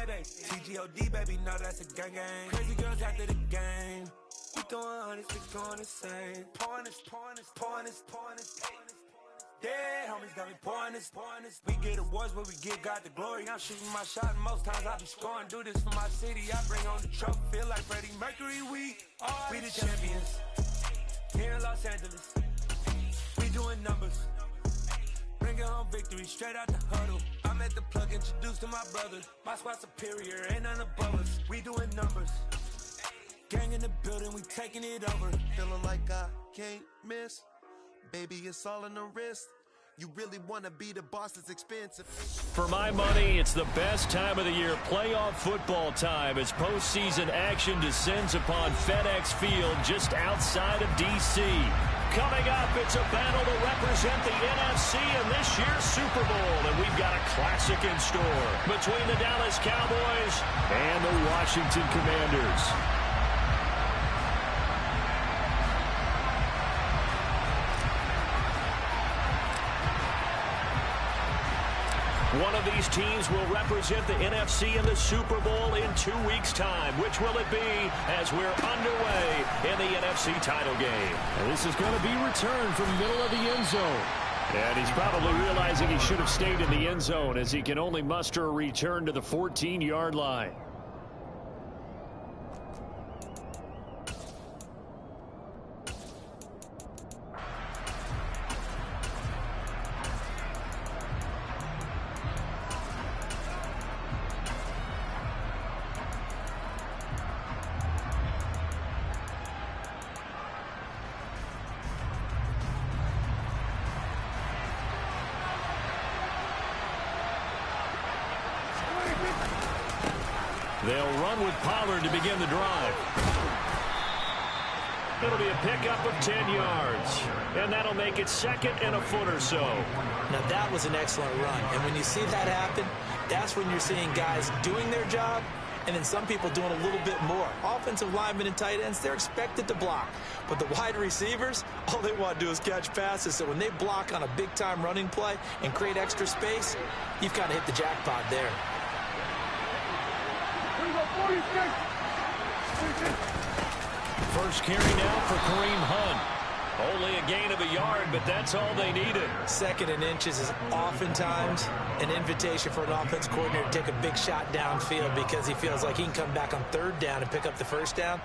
baby. TGOD, baby, know that's a gang gang. Crazy girls after the game. We throwing hundreds, we going insane. Pouring this. Dead homies got me pouring this. We get awards, but we give God the glory. I'm shooting my shot, and most times I be scoring. Do this for my city, I bring on the trophy. Feel like Freddie Mercury, we the champions. Here in Los Angeles, we doing numbers. Bringing home victory, straight out the huddle. I'm at the plug, introduced to my brother. My squad superior, ain't none above us. We doing numbers. Gang in the building, we taking it over. Feeling like I can't miss. Baby, it's all in the wrist. You really want to be the boss, it's expensive. For my money, it's the best time of the year, playoff football time, as postseason action descends upon FedEx Field just outside of D.C. Coming up, it's a battle to represent the NFC in this year's Super Bowl, and we've got a classic in store between the Dallas Cowboys and the Washington Commanders. One of these teams will represent the NFC in the Super Bowl in 2 weeks' time. Which will it be as we're underway in the NFC title game? And this is going to be returned from the middle of the end zone. And he's probably realizing he should have stayed in the end zone as he can only muster a return to the 14-yard line. They'll run with Pollard to begin the drive. It'll be a pickup of 10 yards. And that'll make it second and a foot or so. Now that was an excellent run. And when you see that happen, that's when you're seeing guys doing their job and then some people doing a little bit more. Offensive linemen and tight ends, they're expected to block. But the wide receivers, all they want to do is catch passes. So when they block on a big-time running play and create extra space, you've kind of hit the jackpot there. First carry now for Kareem Hunt. Only a gain of a yard, but that's all they needed. Second and inches is oftentimes an invitation for an offense coordinator to take a big shot downfield because he feels like he can come back on third down and pick up the first down.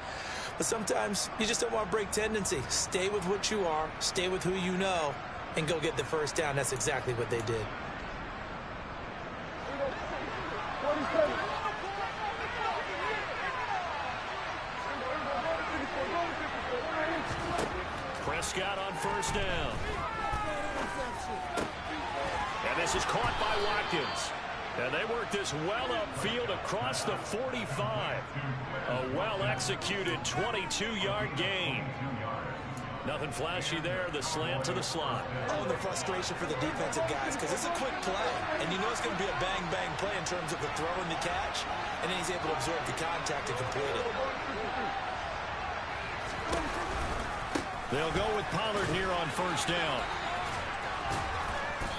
But sometimes you just don't want to break tendency. Stay with what you are, stay with who you know, and go get the first down. That's exactly what they did. Prescott on first down. And this is caught by Watkins. And they work this well upfield across the 45. A well-executed 22-yard gain. Nothing flashy there, the slant to the slot. Oh, and the frustration for the defensive guys, because it's a quick play, and you know it's going to be a bang-bang play in terms of the throw and the catch, and then he's able to absorb the contact and complete it. They'll go with Pollard here on first down.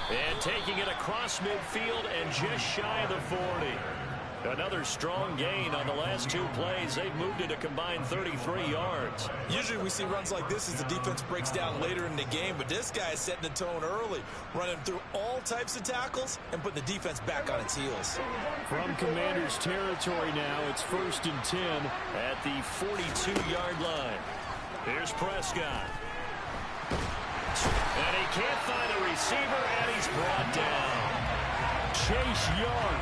And taking it across midfield and just shy of the 40. Another strong gain on the last two plays. They've moved it a combined 33 yards. Usually we see runs like this as the defense breaks down later in the game, but this guy is setting the tone early, running through all types of tackles and putting the defense back on its heels. From Commanders territory now, it's 1st and 10 at the 42-yard line. Here's Prescott. And he can't find a receiver, and he's brought down. Chase Young.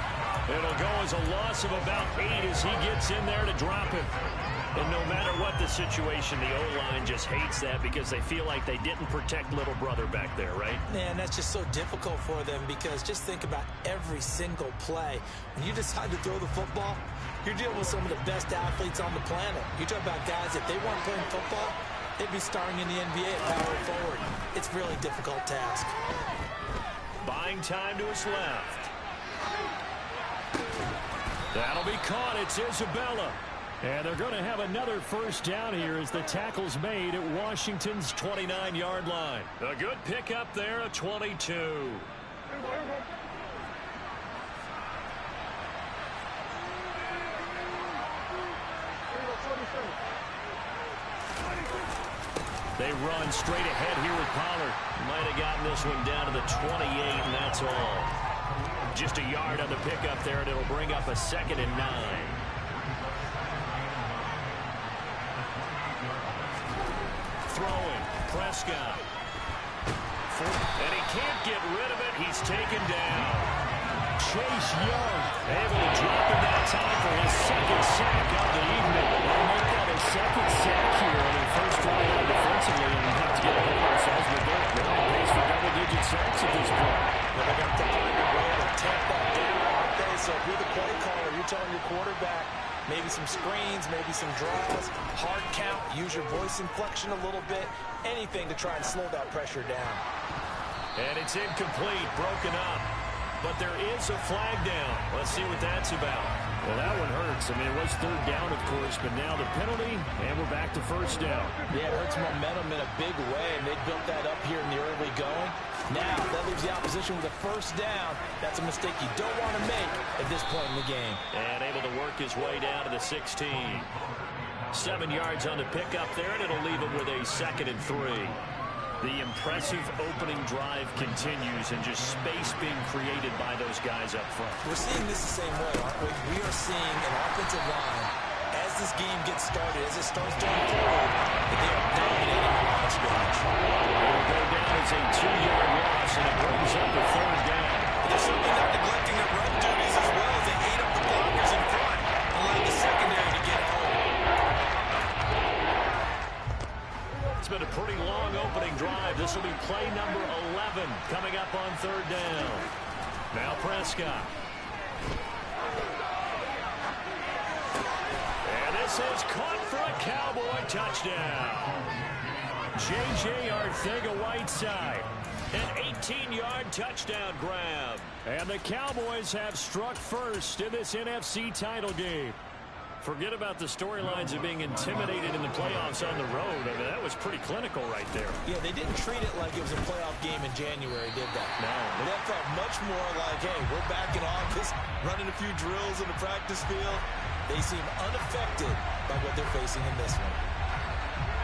It'll go as a loss of about 8 as he gets in there to drop him. And no matter what the situation, the O-line just hates that because they feel like they didn't protect little brother back there, right? Man, that's just so difficult for them because just think about every single play. When you decide to throw the football, you're dealing with some of the best athletes on the planet. You talk about guys, if they weren't playing football, they'd be starring in the NBA at power forward. It's a really difficult task. Buying time to his left. That'll be caught. It's Isabella. And they're going to have another first down here as the tackle's made at Washington's 29-yard line. A good pickup there at 22. They run straight ahead here with Pollard. Might have gotten this one down to the 28, and that's all. Just a yard on the pickup there, and it'll bring up a 2nd and 9. Throwing, Prescott. And he can't get rid of it. He's taken down. Chase Young able to drop in that time for his 2nd sack of the evening. They'll make that a 2nd sack here on their first drive out defensively, and we have to get ahead of ourselves. They're on pace for double-digit sacks at this point. Well, they got to find a way to tamp that down, aren't they? So if you're the play caller, you're telling your quarterback maybe some screens, maybe some draws, hard count, use your voice inflection a little bit, anything to try and slow that pressure down. And it's incomplete, broken up. But there is a flag down. Let's see what that's about. Well, that one hurts. I mean, it was 3rd down, of course, but now the penalty, and we're back to 1st down. Yeah, it hurts momentum in a big way, and they built that up here in the early going. Now, that leaves the opposition with a 1st down. That's a mistake you don't want to make at this point in the game. And able to work his way down to the 16. 7 yards on the pickup there, and it'll leave him with a 2nd and 3. The impressive opening drive continues, and just space being created by those guys up front. We're seeing this the same way, aren't we? We are seeing an offensive line, as this game gets started, as it starts to unfold, that they are dominating the line of scrimmage. It'll go down as a 2-yard loss, and it brings up a 3rd down. They're certainly not neglecting their run duties as well as they ate up the blockers in front, allowing the secondary to get home. It's been a pretty long opening drive. This will be play number 11 coming up on 3rd down. Now Prescott. And this is caught for a Cowboy touchdown. J.J. Arcega-Whiteside. An 18-yard touchdown grab. And the Cowboys have struck first in this NFC title game. Forget about the storylines of being intimidated in the playoffs on the road. I mean, that was pretty clinical right there. Yeah, they didn't treat it like it was a playoff game in January, did they? No. That felt much more like, hey, we're back in office, running a few drills in the practice field. They seem unaffected by what they're facing in this one.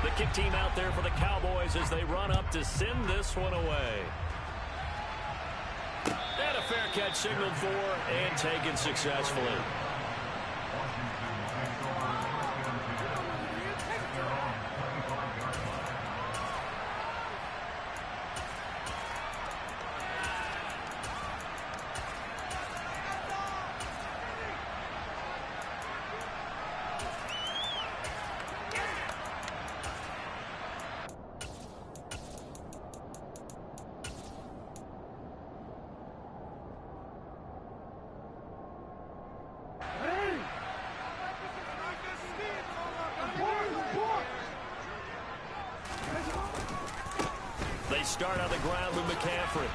The kick team out there for the Cowboys as they run up to send this one away. And a fair catch signaled for and taken successfully. They start on the ground with McCaffrey.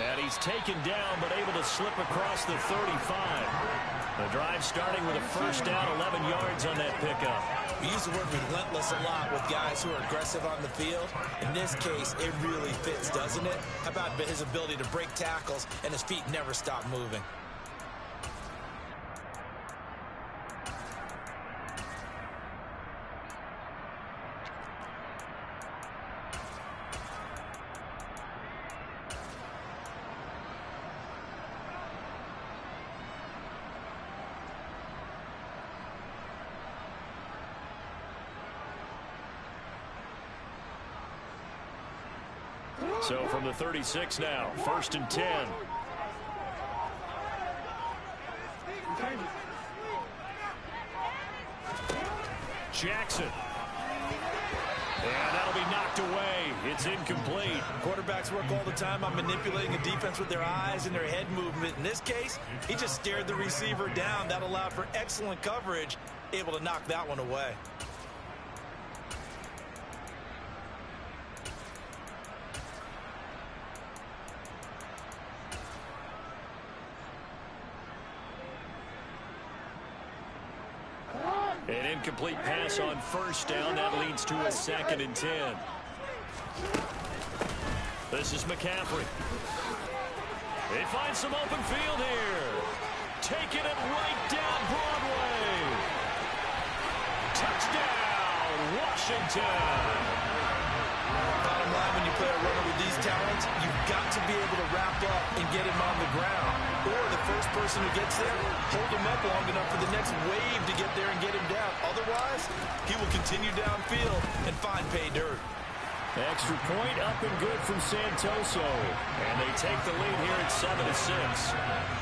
And he's taken down, but able to slip across the 35. The drive starting with a 1st down, 11 yards on that pickup. We use the word relentless a lot with guys who are aggressive on the field. In this case, it really fits, doesn't it? How about his ability to break tackles and his feet never stop moving? So from the 36 now, 1st and 10. Jackson. And that'll be knocked away. It's incomplete. Quarterbacks work all the time on manipulating a defense with their eyes and their head movement. In this case, he just stared the receiver down. That allowed for excellent coverage, able to knock that one away. An incomplete pass on 1st down. That leads to a 2nd and 10. This is McCaffrey. They find some open field here. Taking it right down Broadway. Touchdown, Washington. Bottom line, when you play a runner with these talents, you've got to be able to wrap up and get him on the ground. Or the first person who gets there, hold him up long enough for the next wave to get there and get him down. Otherwise, he will continue downfield and find pay dirt. Extra point up and good from Santoso. And they take the lead here at 7-6.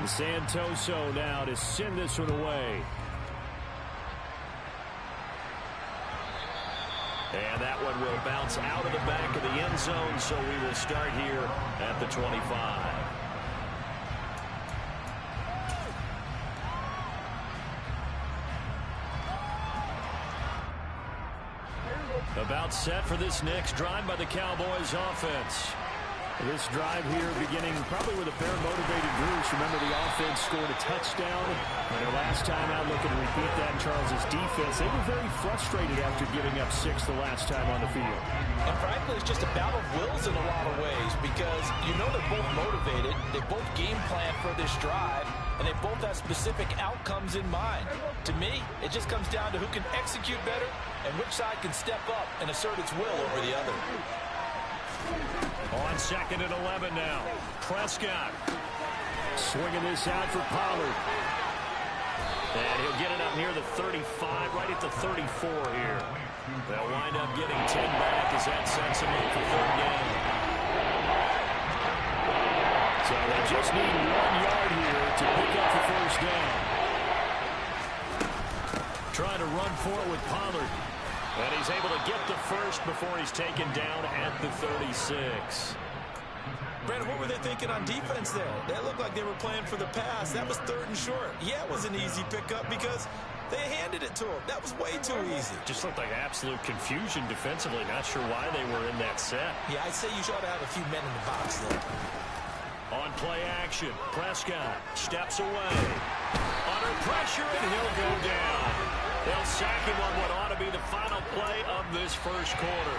Santoso now to send this one away. And that one will bounce out of the back of the end zone, so we will start here at the 25. About set for this next drive by the Cowboys offense. This drive here beginning probably with a pair of motivated Bruce. Remember, the offense scored a touchdown. And their last time out looking to repeat that in Charles' defense. They were very frustrated after giving up 6 the last time on the field. And frankly, it's just a battle of wills in a lot of ways because you know they're both motivated. They both game plan for this drive. And they both have specific outcomes in mind. To me, it just comes down to who can execute better and which side can step up and assert its will over the other. On 2nd and 11 now. Prescott swinging this out for Pollard. And he'll get it up near the 35, right at the 34 here. They'll wind up getting 10 back as that sets them up for 3rd down. So they just need 1 yard here to pick up the 1st down. Trying to run for it with Pollard. And he's able to get the first before he's taken down at the 36. Brandon, what were they thinking on defense there? That looked like they were playing for the pass. That was 3rd and short. Yeah, it was an easy pickup because they handed it to him. That was way too easy. Just looked like absolute confusion defensively. Not sure why they were in that set. Yeah, I'd say you should have a few men in the box there. On play action, Prescott steps away. Under pressure, and he'll go down. They'll sack him on what ought to be the final play of this 1st quarter.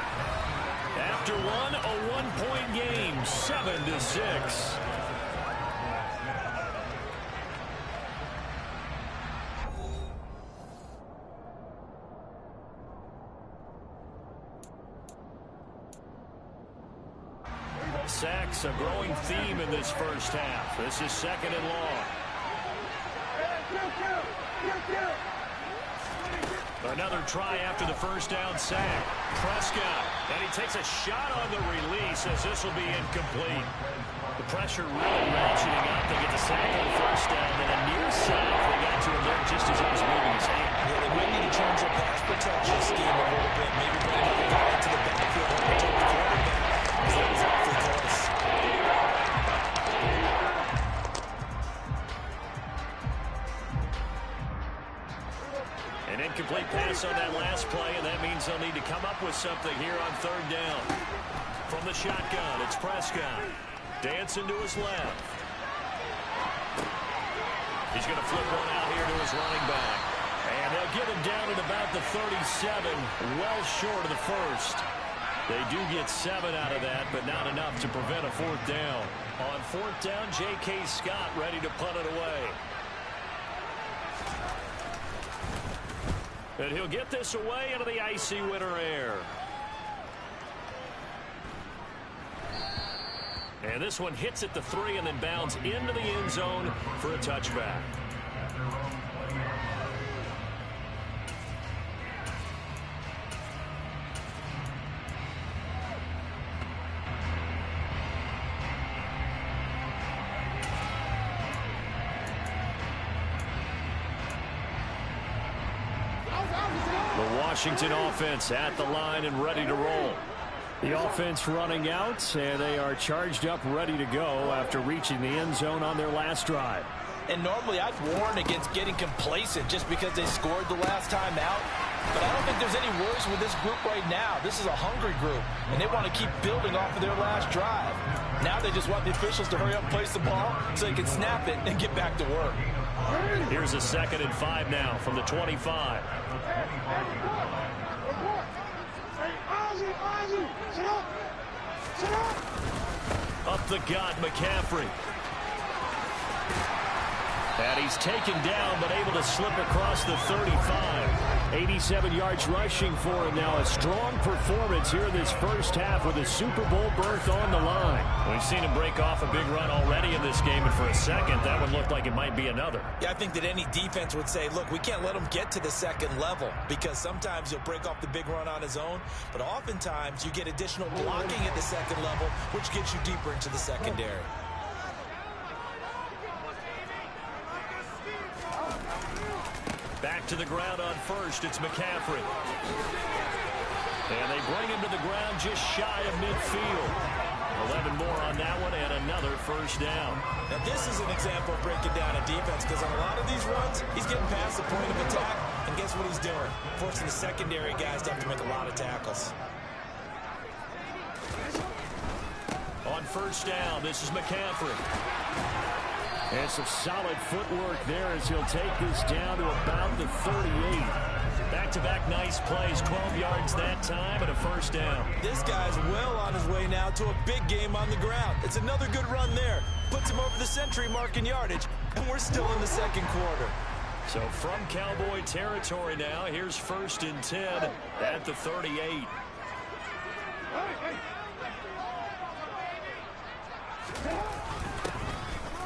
After one, a 1-point game, 7-6. Sacks, a growing theme in this 1st half. This is 2nd and long. Another try after the 1st down sack. Prescott, and he takes a shot on the release as this will be incomplete. The pressure really ratcheting up. They get the sack on the 1st down, then a near sack. They got to him there just as he was moving his hand. Yeah, they might need to change their pass protection scheme a little bit. Maybe bring another guy into the backfield and protect the quarterback. Because that was awfully close. An incomplete pass on that last play, and that means they'll need to come up with something here on 3rd down. From the shotgun, it's Prescott. Dancing to his left. He's going to flip one out here to his running back. And they'll get him down at about the 37, well short of the 1st. They do get 7 out of that, but not enough to prevent a 4th down. On 4th down, J.K. Scott ready to punt it away. And he'll get this away into the icy winter air. And this one hits at the 3 and then bounds into the end zone for a touchback. Washington offense at the line and ready to roll. The offense running out, and they are charged up, ready to go after reaching the end zone on their last drive. And normally I'd warn against getting complacent just because they scored the last time out. But I don't think there's any worries with this group right now. This is a hungry group, and they want to keep building off of their last drive. Now they just want the officials to hurry up and place the ball so they can snap it and get back to work. Here's a 2nd and 5 now from the 25. Up the gut, McCaffrey. And he's taken down, but able to slip across the 35. 87 yards rushing for him now. A strong performance here in this first half with a Super Bowl berth on the line. We've seen him break off a big run already in this game, and for a second, that one looked like it might be another. Yeah, I think that any defense would say, look, we can't let him get to the second level, because sometimes he'll break off the big run on his own, but oftentimes you get additional blocking at the second level, which gets you deeper into the secondary. Back to the ground on first, it's McCaffrey. And they bring him to the ground just shy of midfield. 11 more on that one and another first down. Now this is an example of breaking down a defense, because on a lot of these runs, he's getting past the point of attack, and guess what he's doing? Forcing the secondary guys to have to make a lot of tackles. On first down, this is McCaffrey. And some solid footwork there as he'll take this down to about the 38. Back-to-back nice plays, 12 yards that time and a first down. This guy's well on his way now to a big game on the ground. It's another good run there. Puts him over the century mark in yardage, and we're still in the second quarter. So from Cowboy territory now, here's 1st and 10 at the 38.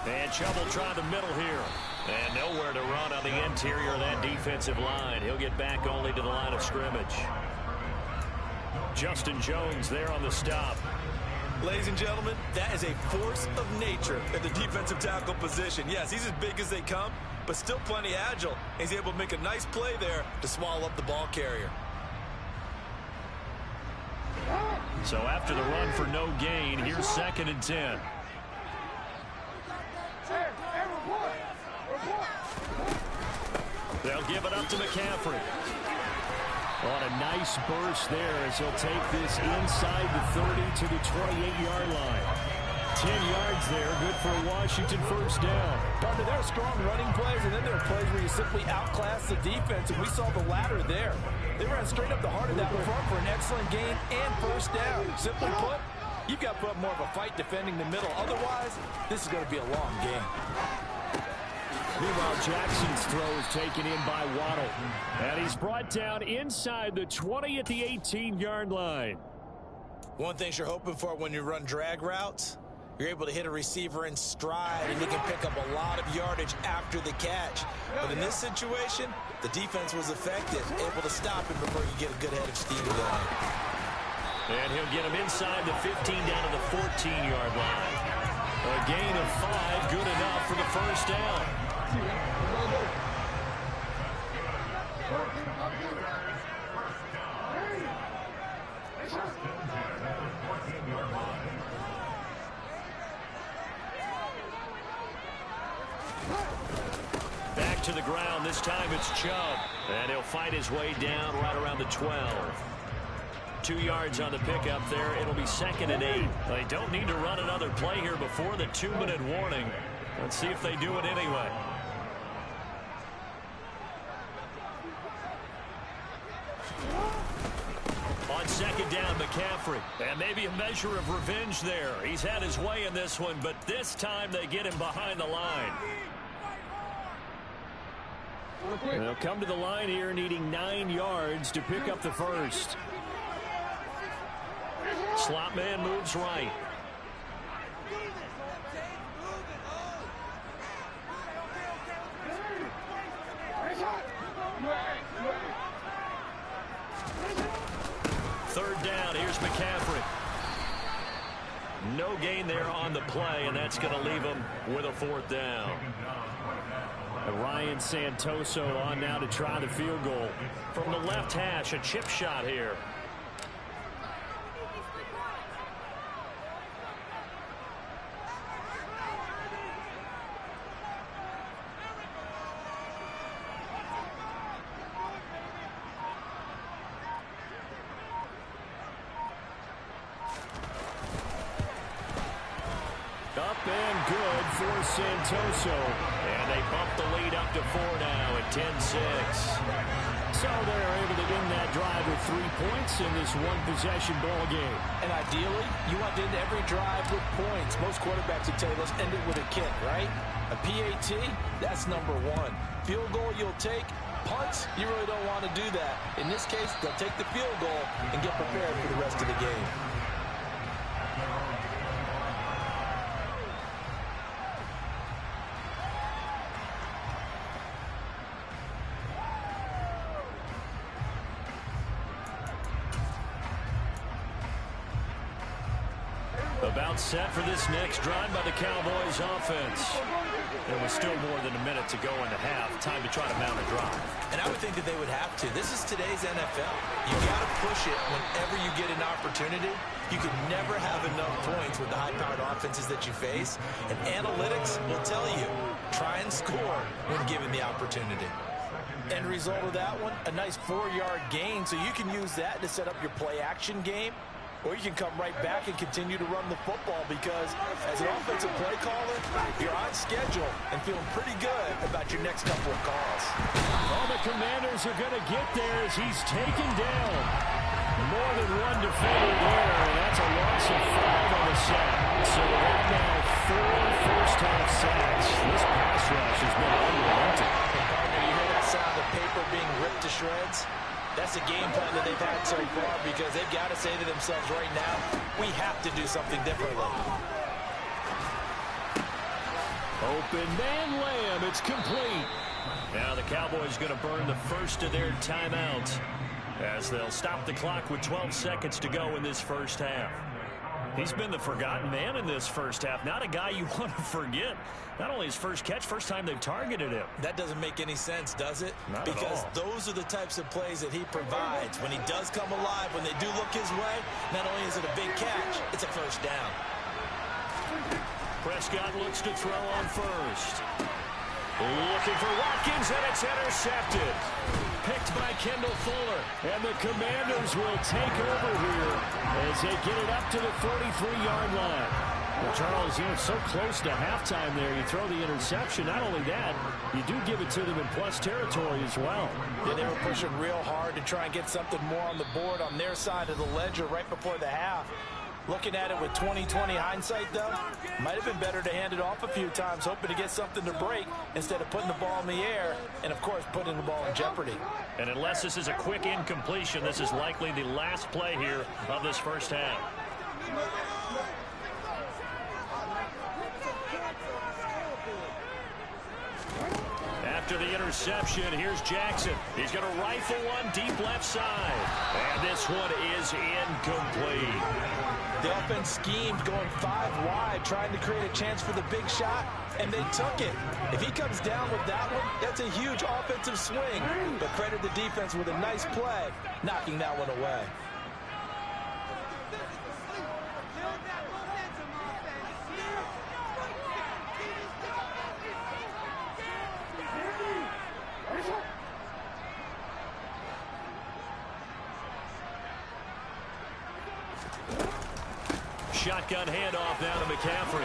And Chubb will try the middle here. And nowhere to run on the interior of that defensive line. He'll get back only to the line of scrimmage. Justin Jones there on the stop. Ladies and gentlemen, that is a force of nature at the defensive tackle position. Yes, he's as big as they come, but still plenty agile. He's able to make a nice play there to swallow up the ball carrier. So after the run for no gain, here's 2nd and 10. They'll give it up to McCaffrey. On a nice burst there as he'll take this inside the 30 to the 28-yard line. 10 yards there, good for a Washington first down. Partner, there are strong running plays, and then there are plays where you simply outclass the defense, and we saw the latter there. They ran straight up the heart of that front for an excellent gain and first down. Simply put, you've got to put up more of a fight defending the middle. Otherwise, this is going to be a long game. Meanwhile, Jackson's throw is taken in by Waddle. And he's brought down inside the 20 at the 18-yard line. One thing you're hoping for when you run drag routes, you're able to hit a receiver in stride, and he can pick up a lot of yardage after the catch. But in this situation, the defense was effective, able to stop him before you get a good head of steam going. And he'll get him inside the 15 down to the 14-yard line. A gain of 5, good enough for the first down. Back to the ground. This time it's Chubb. And he'll fight his way down right around the 12. 2 yards on the pickup there. It'll be 2nd and 8. They don't need to run another play here before the 2-minute warning. Let's see if they do it anyway. On 2nd down, McCaffrey. And maybe a measure of revenge there. He's had his way in this one, but this time they get him behind the line. They'll come to the line here needing 9 yards to pick up the first. Slot man moves right. Third down, here's McCaffrey. No gain there on the play, and that's going to leave him with a 4th down. And Ryan Santoso on now to try the field goal. From the left hash, a chip shot here. Up and good for Santoso. And they bump the lead up to 4 now at 10-6. So they're able to win that drive with 3 points in this one-possession ball game. And ideally, you want to end every drive with points. Most quarterbacks would tell you, let's end it with a kick, right? A PAT, that's number 1. Field goal you'll take. Punts, you really don't want to do that. In this case, they'll take the field goal and get prepared for the rest of the game. About set for this next drive by the Cowboys offense. There was still more than a minute to go in the half. Time to try to mount a drive. And I would think that they would have to. This is today's NFL. You got to push it whenever you get an opportunity. You can never have enough points with the high-powered offenses that you face. And analytics will tell you, try and score when given the opportunity. End result of that one, a nice 4-yard gain. So you can use that to set up your play-action game. Or you can come right back and continue to run the football because as an offensive play caller, you're on schedule and feeling pretty good about your next couple of calls. All the Commanders are going to get there as he's taken down. More than one defender there, and that's a loss of 5 on the sack. So right now, 4 first-half sacks. This pass rush has been unrelenting. Partner, you hear that sound of paper being ripped to shreds? That's a game plan that they've had so far because they've got to say to themselves right now, we have to do something differently. Open man Lamb, it's complete. Now the Cowboys going to burn the first of their timeouts as they'll stop the clock with 12 seconds to go in this first half. He's been the forgotten man in this first half. Not a guy you want to forget. Not only his first catch, first time they've targeted him. That doesn't make any sense, does it? Not because at all. Those are the types of plays that he provides. When he does come alive, when they do look his way, not only is it a big catch, it's a first down. Prescott looks to throw on first. Looking for Watkins, and it's intercepted. Picked by Kendall Fuller. And the Commanders will take over here as they get it up to the 43-yard line. Well, Charles, you're so close to halftime there. You throw the interception. Not only that, you do give it to them in plus territory as well. Yeah, they were pushing real hard to try and get something more on the board on their side of the ledger right before the half. Looking at it with 20/20 hindsight, though, might have been better to hand it off a few times, hoping to get something to break instead of putting the ball in the air and, of course, putting the ball in jeopardy. And unless this is a quick incompletion, this is likely the last play here of this first half. After the interception, here's Jackson. He's going to rifle one deep left side. And this one is incomplete. The offense schemed going 5 wide, trying to create a chance for the big shot, and they took it. If he comes down with that one, that's a huge offensive swing. But credit the defense with a nice play, knocking that one away. Shotgun handoff now to McCaffrey.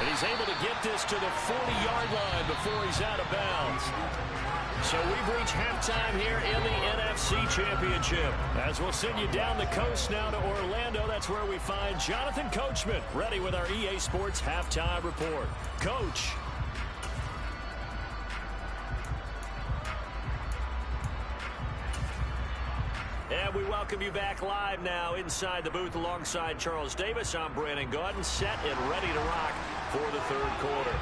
And he's able to get this to the 40-yard line before he's out of bounds. So we've reached halftime here in the NFC Championship. As we'll send you down the coast now to Orlando, that's where we find Jonathan Coachman ready with our EA Sports Halftime Report. Coach. And we welcome you back live now inside the booth alongside Charles Davis. I'm Brandon Gaudin, set and ready to rock for the third quarter.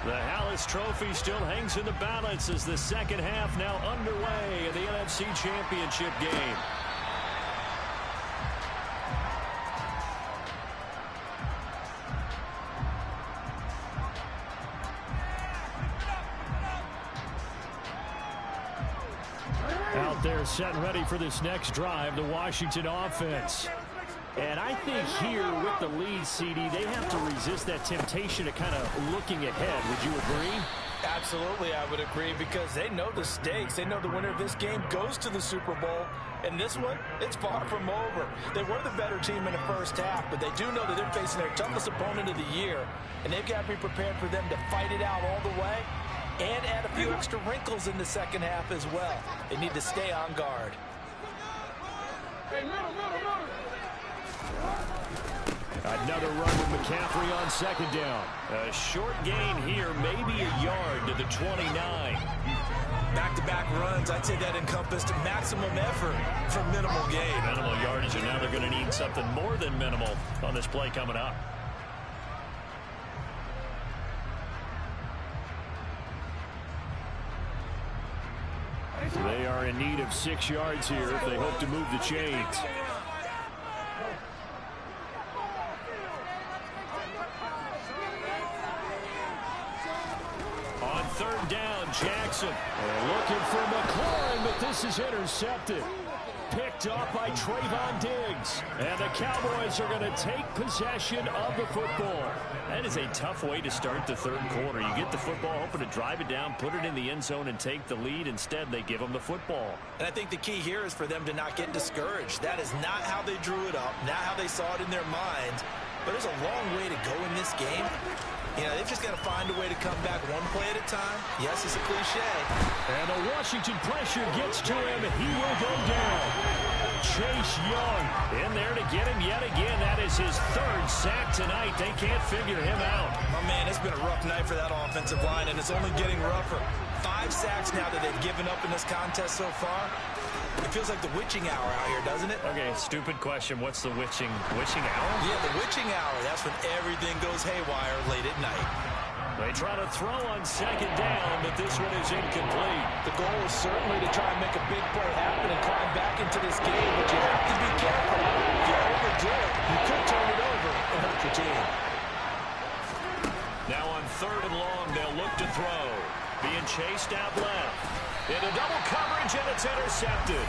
The Hallis Trophy still hangs in the balance as the second half now underway in the NFC Championship game. Out there set and ready for this next drive, the Washington offense. And I think here with the lead, CD, they have to resist that temptation of kind of looking ahead. Would you agree? Absolutely, I would agree, because they know the stakes. They know the winner of this game goes to the Super Bowl. And this one, it's far from over. They were the better team in the first half, but they do know that they're facing their toughest opponent of the year. And they've got to be prepared for them to fight it out all the way and add a few extra wrinkles in the second half as well. They need to stay on guard. Another run with McCaffrey on second down. A short gain here, maybe a yard to the 29. Back-to-back runs, I'd say that encompassed maximum effort for minimal gain. Minimal yardage, and now they're going to need something more than minimal on this play coming up. They are in need of 6 yards here if they hope to move the chains. On third down, Jackson. They're looking for McLaurin, but this is intercepted. Picked off by Trayvon Diggs. And the Cowboys are going to take possession of the football. That is a tough way to start the third quarter. You get the football, hoping to drive it down, put it in the end zone, and take the lead. Instead, they give them the football. And I think the key here is for them to not get discouraged. That is not how they drew it up, not how they saw it in their minds. But there's a long way to go in this game. You know, they've just got to find a way to come back one play at a time. Yes, it's a cliche. And the Washington pressure gets to him, and he will go down. Chase Young in there to get him yet again. That is his 3rd sack tonight. They can't figure him out. Oh, man, it's been a rough night for that offensive line, and it's only getting rougher. 5 sacks now that they've given up in this contest so far. It feels like the witching hour out here, doesn't it? Okay, stupid question. What's the witching hour? Yeah, the witching hour. That's when everything goes haywire late at night. They try to throw on second down, but this one is incomplete. The goal is certainly to try and make a big play happen and climb back into this game, but you have to be careful. If you overdo it, you could turn it over and hurt your team. Now on 3rd and long, they'll look to throw. Being chased out left. Into double coverage, and it's intercepted.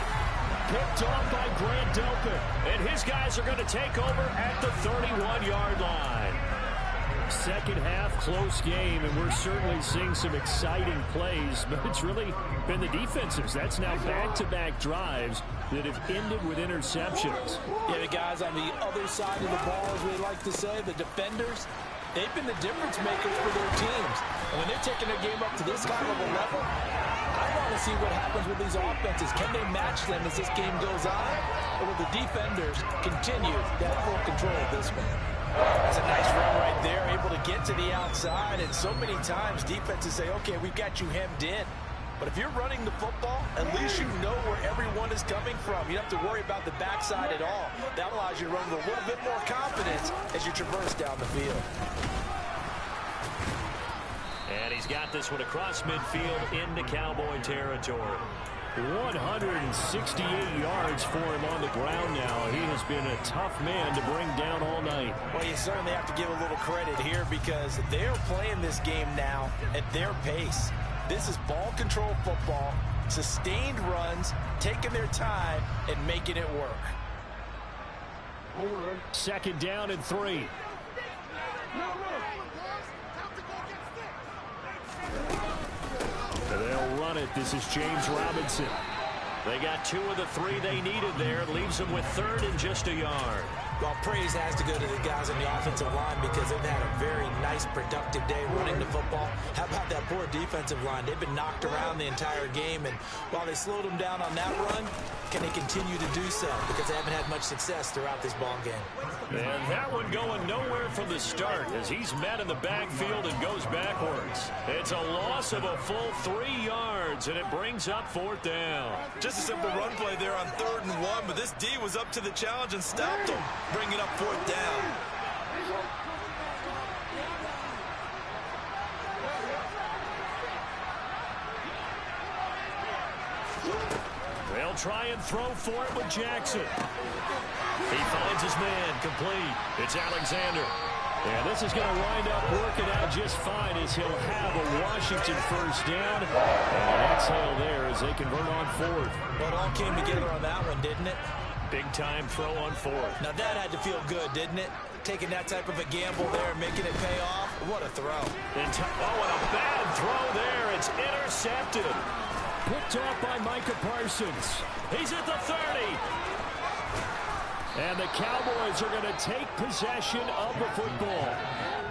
Picked off by Grant Delpit. And his guys are going to take over at the 31-yard line. Second half, close game, and we're certainly seeing some exciting plays, but it's really been the defenses. That's now back-to-back drives that have ended with interceptions. Yeah, the guys on the other side of the ball, as we like to say, the defenders, they've been the difference makers for their teams. And when they're taking their game up to this kind of a level, I want to see what happens with these offenses. Can they match them as this game goes on? Or will the defenders continue to have full control of this one? That's a nice run right there, able to get to the outside. And so many times defenses say, okay, we've got you hemmed in. But if you're running the football, at least you know where everyone is coming from. You don't have to worry about the backside at all. That allows you to run with a little bit more confidence as you traverse down the field. And he's got this one across midfield into Cowboy territory. 168 yards for him on the ground now. He has been a tough man to bring down all night. Well, you certainly have to give a little credit here because they're playing this game now at their pace. This is ball control football, sustained runs, taking their time, and making it work. Second down and 3. They'll run it. This is James Robinson. They got 2 of the 3 they needed there. Leaves them with 3rd and just a yard. Well, praise has to go to the guys on the offensive line because they've had a very nice, productive day running the football. How about that poor defensive line? They've been knocked around the entire game, and while they slowed them down on that run, can they continue to do so? Because they haven't had much success throughout this ball game. And that one going nowhere from the start as he's met in the backfield and goes backwards. It's a loss of a full 3 yards, and it brings up 4th down. Just a simple run play there on 3rd and 1, but this D was up to the challenge and stopped them, bringing up 4th down. They'll try and throw for it with Jackson. He finds his man complete. It's Alexander. And this is going to wind up working out just fine as he'll have a Washington first down. And an exhale there as they convert on 4th. Well, it all came together on that one, didn't it? Big time throw on 4th. Now that had to feel good, didn't it? Taking that type of a gamble there and making it pay off. What a throw. And a bad throw there. It's intercepted. Picked off by Micah Parsons. He's at the 30. And the Cowboys are going to take possession of the football.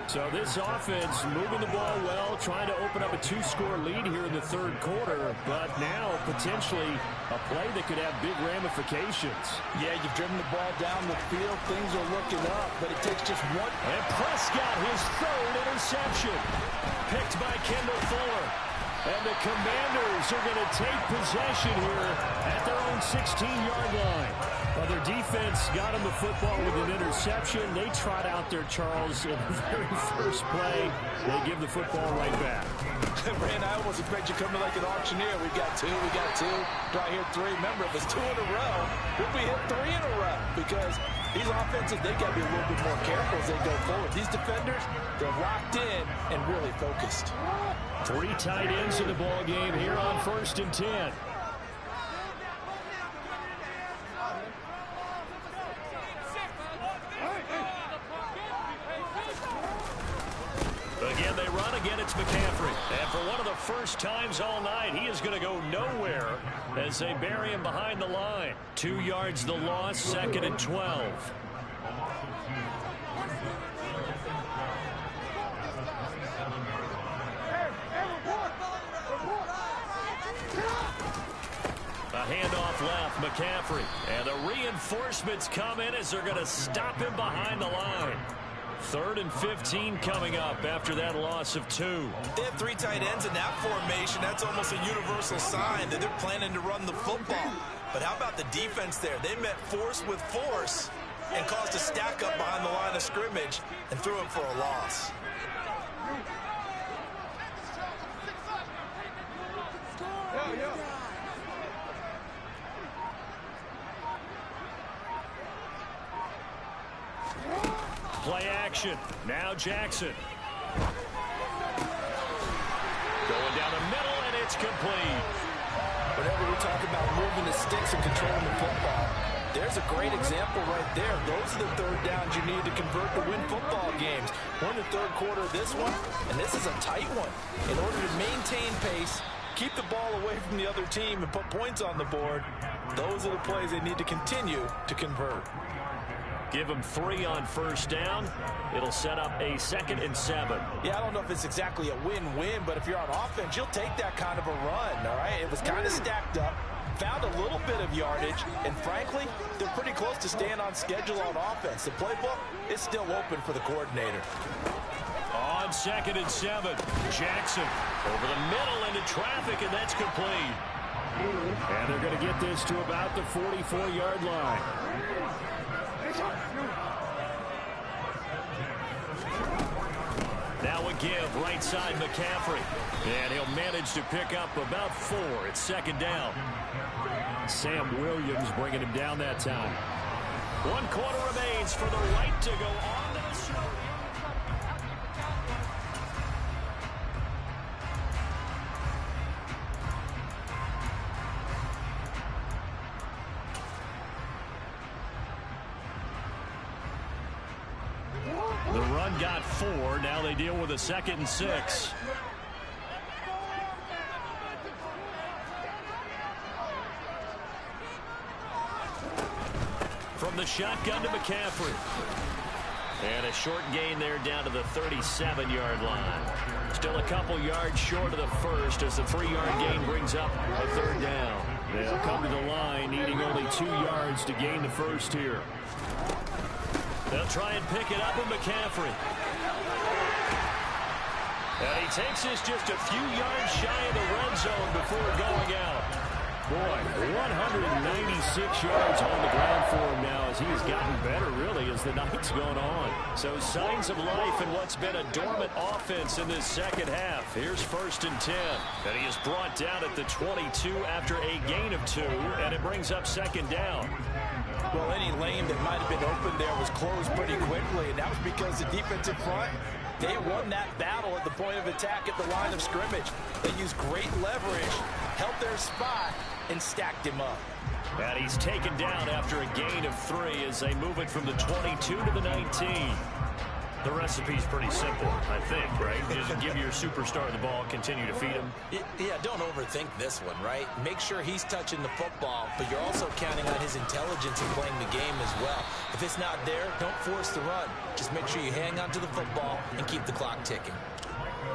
So this offense moving the ball well, trying to open up a 2-score lead here in the third quarter, but now potentially a play that could have big ramifications. Yeah, you've driven the ball down the field. Things are looking up, but it takes just one. And Prescott, his third interception, picked by Kendall Fuller. And the Commanders are going to take possession here at their own 16-yard line. Well, their defense got them the football with an interception. They trot out there, Charles, in the very first play. They give the football right back. Rand, I almost expect you coming like an auctioneer. We got two. Do I hear three? Remember, if it's 2 in a row, we'll be hit 3 in a row because these offenses, they got to be a little bit more careful as they go forward. These defenders, they're locked in and really focused. 3 tight ends in the ball game here on 1st and 10. Again, they run. Again, it's McCaffrey. And for one of the first times all night, he is going to go nowhere as they bury him behind the line. 2 yards the loss, 2nd and 12. A handoff left, McCaffrey. And the reinforcements come in as they're going to stop him behind the line. 3rd and 15 coming up after that loss of 2. They have 3 tight ends in that formation. That's almost a universal sign that they're planning to run the football. But how about the defense there? They met force with force and caused a stack up behind the line of scrimmage and threw him for a loss. Play action. Now Jackson. Going down the middle, and it's complete. Whenever we talk about moving the sticks and controlling the football, there's a great example right there. Those are the 3rd downs you need to convert to win football games. We're in the 3rd quarter of this one, and this is a tight one. In order to maintain pace, keep the ball away from the other team, and put points on the board, those are the plays they need to continue to convert. Give them 3 on 1st down. It'll set up a 2nd and 7. Yeah, I don't know if it's exactly a win-win, but if you're on offense, you'll take that kind of a run, all right? It was kind of stacked up, found a little bit of yardage, and frankly, they're pretty close to staying on schedule on offense. The playbook is still open for the coordinator. On 2nd and 7, Jackson over the middle into traffic, and that's complete. And they're going to get this to about the 44-yard line. Now a give, right side McCaffrey. And he'll manage to pick up about 4. It's 2nd down. Sam Williams bringing him down that time. 1 quarter remains for the right to go on to the show. The run got 4. Now they deal with a 2nd and 6. From the shotgun to McCaffrey. And a short gain there down to the 37-yard line. Still a couple yards short of the first as the 3-yard gain brings up a 3rd down. They'll come to the line needing only 2 yards to gain the first here. They'll try and pick it up with McCaffrey. And he takes this just a few yards shy of the red zone before going out. Boy, 196 yards on the ground for him now as he has gotten better, really, as the night's gone on. So signs of life in what's been a dormant offense in this second half. Here's 1st and 10. And he is brought down at the 22 after a gain of 2, and it brings up 2nd down. Well, any lane that might have been open there was closed pretty quickly, and that was because the defensive front, they won that battle at the point of attack at the line of scrimmage. They used great leverage, held their spot, and stacked him up. And he's taken down after a gain of 3 as they move it from the 22 to the 19. The recipe's pretty simple, I think, right? Just give your superstar the ball, continue to feed him. Yeah, don't overthink this one, right? Make sure he's touching the football, but you're also counting on his intelligence in playing the game as well. If it's not there, don't force the run. Just make sure you hang on to the football and keep the clock ticking.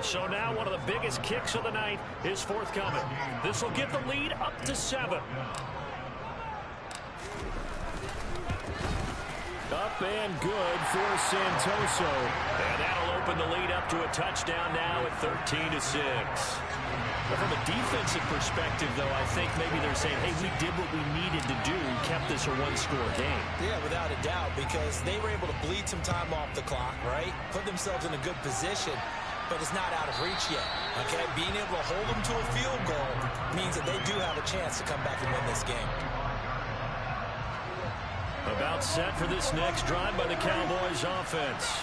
So now one of the biggest kicks of the night is forthcoming. This will give the lead up to 7. Up and good for Santoso. And that'll open the lead up to a touchdown now at 13-6. From a defensive perspective, though, I think maybe they're saying, hey, we did what we needed to do, kept this a one-score game. Yeah, without a doubt, because they were able to bleed some time off the clock, right? Put themselves in a good position, but it's not out of reach yet, okay? Being able to hold them to a field goal means that they do have a chance to come back and win this game. About set for this next drive by the Cowboys offense.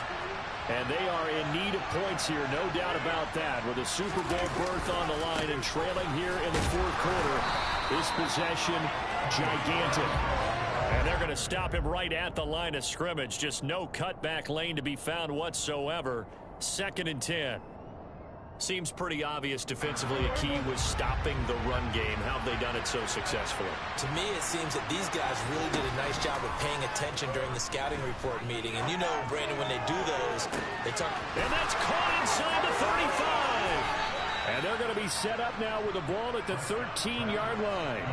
And they are in need of points here, no doubt about that. With a Super Bowl berth on the line and trailing here in the fourth quarter, this possession gigantic. And they're going to stop him right at the line of scrimmage. Just no cutback lane to be found whatsoever. 2nd and 10. Seems pretty obvious defensively a key was stopping the run game. How have they done it so successfully? To me, it seems that these guys really did a nice job of paying attention during the scouting report meeting. And you know, Brandon, when they do those, they talk. And that's caught inside the 35. And they're going to be set up now with the ball at the 13-yard line.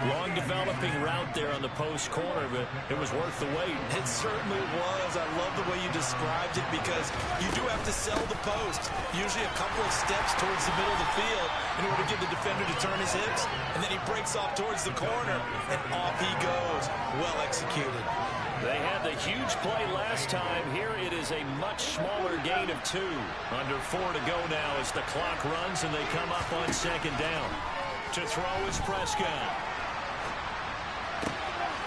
Long developing route there on the post corner, but it was worth the wait. It certainly was. I love the way you described it because you do have to sell the post. Usually a couple of steps towards the middle of the field in order to get the defender to turn his hips. And then he breaks off towards the corner, and off he goes. Well executed. They had the huge play last time. Here it is a much smaller gain of 2. Under 4 to go now as the clock runs and they come up on 2nd down. To throw is Prescott.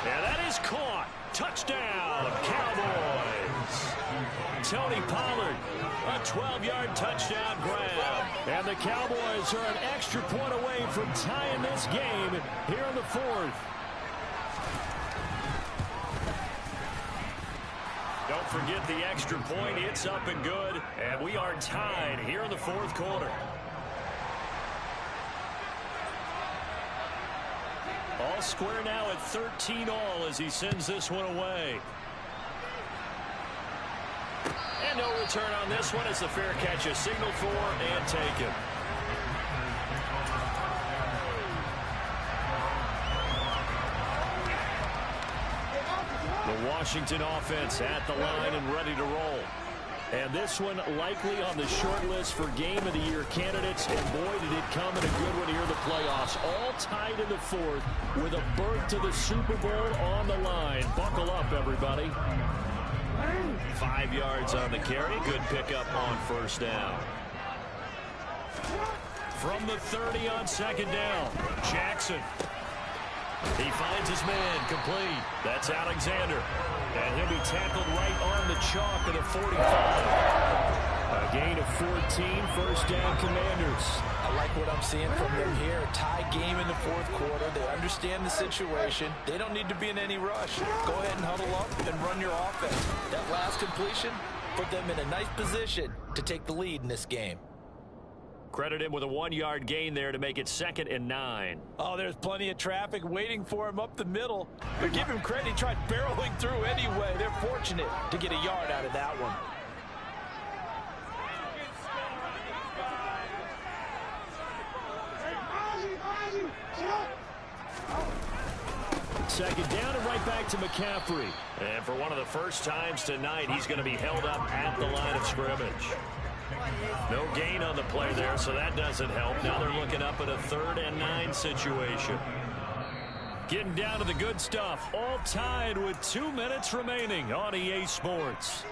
And that is caught. Touchdown, Cowboys. Tony Pollard, a 12-yard touchdown grab. And the Cowboys are an extra point away from tying this game here in the 4th. Don't forget the extra point. It's up and good. And we are tied here in the 4th quarter. All square now at 13 all as he sends this one away. And no return on this one as the fair catch is signaled for and taken. The Washington offense at the line and ready to roll. And this one likely on the short list for Game of the Year candidates. And boy, did it come in a good one here in the playoffs. All tied in the 4th with a berth to the Super Bowl on the line. Buckle up, everybody. 5 yards on the carry. Good pickup on 1st down. From the 30 on 2nd down, Jackson. He finds his man complete. That's Alexander. And he'll be tackled right on the chalk of the 45. A gain of 14, 1st down Commanders. I like what I'm seeing from them here. A tie game in the 4th quarter. They understand the situation. They don't need to be in any rush. Go ahead and huddle up and run your offense. That last completion put them in a nice position to take the lead in this game. Credit him with a 1-yard gain there to make it 2nd and 9. Oh, there's plenty of traffic waiting for him up the middle. But give him credit. He tried barreling through anyway. They're fortunate to get a yard out of that one. Second down and right back to McCaffrey. And for one of the first times tonight, he's going to be held up at the line of scrimmage. No gain on the play there, so that doesn't help. Now they're looking up at a 3rd and 9 situation. Getting down to the good stuff. All tied with 2 minutes remaining on EA Sports.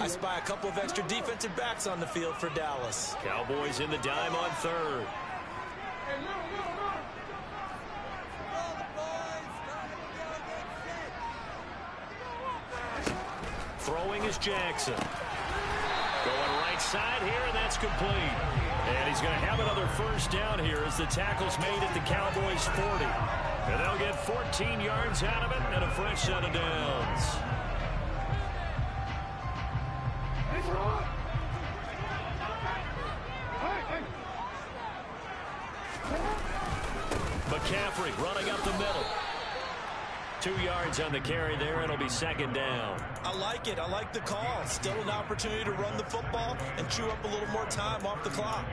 I spy a couple of extra defensive backs on the field for Dallas. Cowboys in the dime on 3rd. Throwing is Jackson. Going right right side here, and that's complete. And he's going to have another first down here as the tackle's made at the Cowboys 40. And they'll get 14 yards out of it and a fresh set of downs. McCaffrey running up the middle. 2 yards on the carry there. It'll be second down. I like it. I like the call. Still an opportunity to run the football and chew up a little more time off the clock.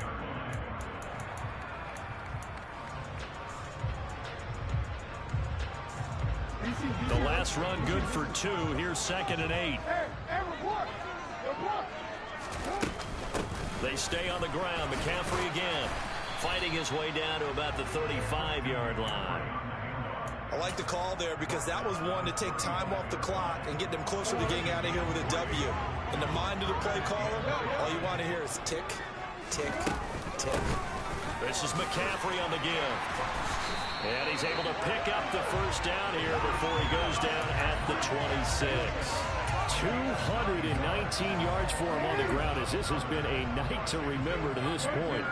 The last run good for 2. Here's 2nd and 8. They stay on the ground. McCaffrey again, fighting his way down to about the 35-yard line. I like the call there because that was one to take time off the clock and get them closer to getting out of here with a W. In the mind of the play caller, all you want to hear is tick, tick, tick. This is McCaffrey on the give. And he's able to pick up the first down here before he goes down at the 26. 219 yards for him on the ground as this has been a night to remember to this point.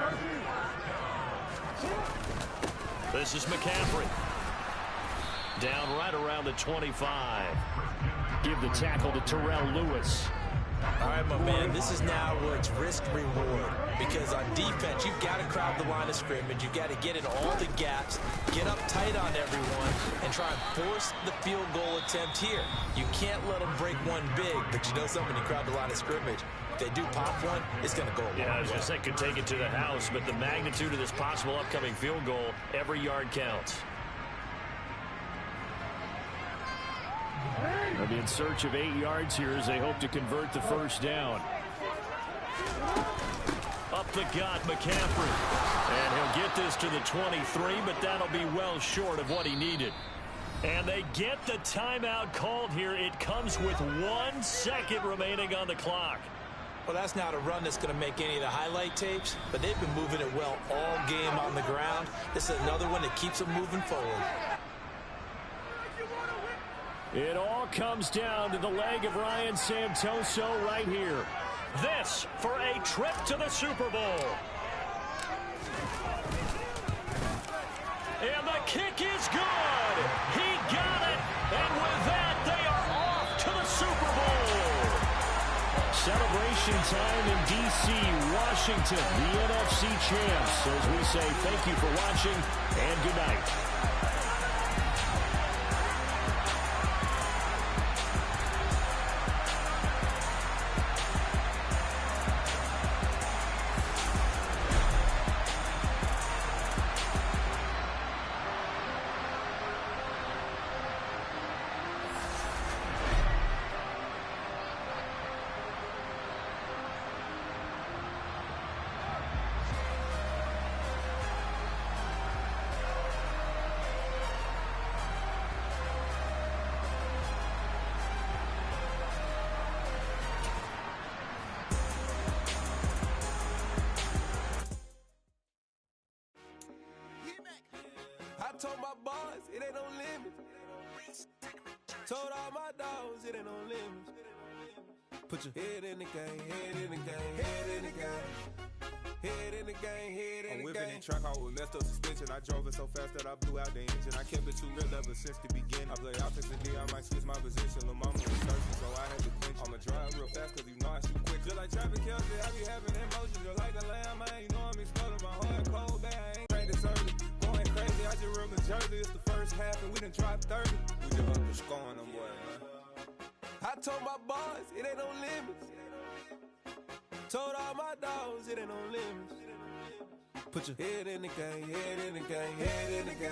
This is McCaffrey. Down right around the 25. Give the tackle to Terrell Lewis. All right, my man, this is now where it's risk-reward. Because on defense, you've got to crowd the line of scrimmage. You've got to get in all the gaps, get up tight on everyone, and try and force the field goal attempt here. You can't let them break one big, but you know something, you crowd the line of scrimmage. If they do pop one, it's going to go a long way. I was going to say could take it to the house, but the magnitude of this possible upcoming field goal, every yard counts. They'll be in search of 8 yards here as they hope to convert the first down. Up the gut, McCaffrey. And he'll get this to the 23, but that'll be well short of what he needed. And they get the timeout called here. It comes with 1 second remaining on the clock. Well, that's not a run that's going to make any of the highlight tapes, but they've been moving it well all game on the ground. This is another one that keeps them moving forward. It all comes down to the leg of Ryan Santoso right here. This for a trip to the Super Bowl. And the kick is good. He got it. And with that, they are off to the Super Bowl. Celebration time in D.C., Washington, the NFC champs. As we say, thank you for watching and good night. I told my boys, it ain't no limits. Told all my dogs, it ain't no limits. Put your head in the game, head in the game, head in the game. Head in the game, head in the game. I'm whipping in track out with messed up suspension. I drove it so fast that I blew out the engine. I kept it too real ever since the beginning. I play offense and D, I might switch my position. Lil' mama was thirsty, so I had to quench. I'ma drive real fast cause you know I shoot quick. Just like traffic Kelsey, I be having emotions. Just like a lamb, I ain't know I'm exploding. My heart cold, bad, I ain't practice early. Going crazy, I just remember Jersey. It's the first half and we done dropped 30. We just up to scoring them boys, man. I told my boys, it ain't no limits. Told all my dogs, it ain't no limits. Put your head in the game, head in the game, head in the game.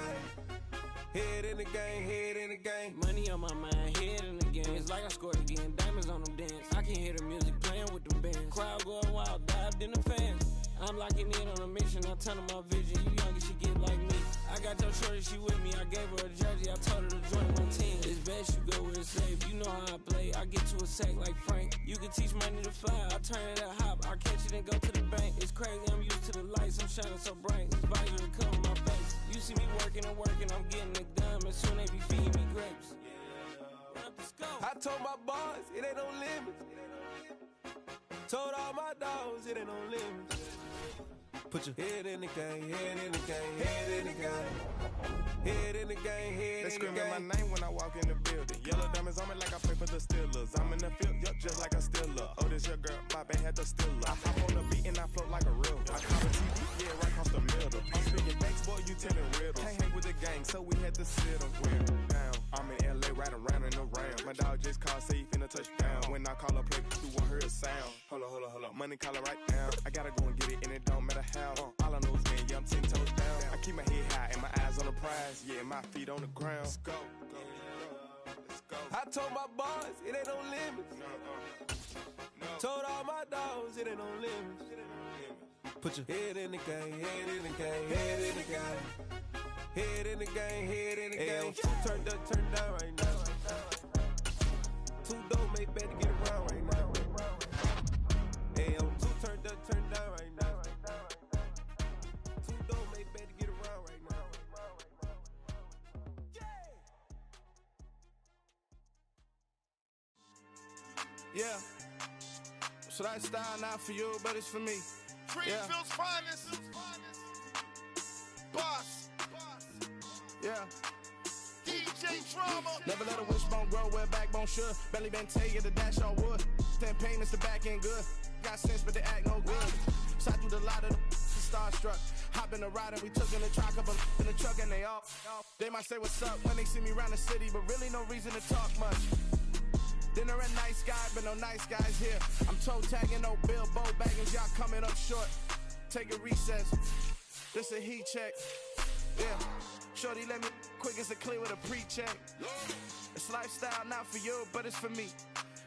Head in the game, head in the game. Money on my mind, head in the game. It's like I scored again, diamonds on them dance. I can hear the music playing with them bands. Crowd going wild, dived in the fans. I'm locking in on a mission, I tell them my vision. You young, she get like me. I got your shorty, she with me. I gave her a jersey, I told her to join my team. It's best you go where it's safe. You know how I play. I get to a sack like Frank. You can teach money to fly. I turn it a hop. I catch it and go to the bank. It's crazy, I'm used to the lights. I'm shining so bright. This visor to cover my face. You see me working and working. I'm getting it done. And soon they be feeding me grapes. Run up the scope. I told my boys, it ain't no limits. Told all my dogs it ain't no limits. Put your head in the game, head in the game, head in the game. Head in the game, head in the game. They screaming my name when I walk in the building. Yellow diamonds on me like I play for the Steelers. I'm in the field, yup, just like a Steeler. Oh, this your girl, my band had the Steeler. I hop on the beat and I float like a river. I call the TV, yeah, right across the middle. I'm speaking banks, boy, you telling riddles. Can't hang with the gang, so we had to sit them down. I'm in LA, right around in the round. My dog just called, say he finna touchdown. When I call a play, you won't hear a sound. Hold up, money calling right now. I gotta go and get it, and it don't matter how. All I know is man, yeah, I'm 10 toes down. I keep my head high and my eyes on the prize. Yeah, my feet on the ground. Let's go. Let's go. I told my boys it ain't no limits. Told all my dogs it ain't no limits. Put your head in the game, head in the game, head in the game. Head in the game, head in the game. Turned up, turned down right now. Too dope, make better get around right now. Hey, I'm too turned up, turned down right now. Too dope, make better get around right now. Yeah. So that style not for you, but it's for me. Greenfield's finest. Boss. Yeah. DJ Drama. Never let a wishbone grow where backbone should. Belly been tell you the dash on wood. Then payments the back end good. Got sense, but they act no good. Shot through the lot of the starstruck. Hop in the ride and we took in the truck up in the truck and they off. They might say what's up when they see me around the city, but really no reason to talk much. Dinner a nice guy, but no nice guys here. I'm toe tagging, no Bilbo baggins, y'all coming up short. Take a recess. This a heat check. Yeah. Shorty let me quick as a clear with a pre-check. It's lifestyle not for you, but it's for me.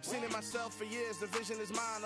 Seen it myself for years, the vision is mine.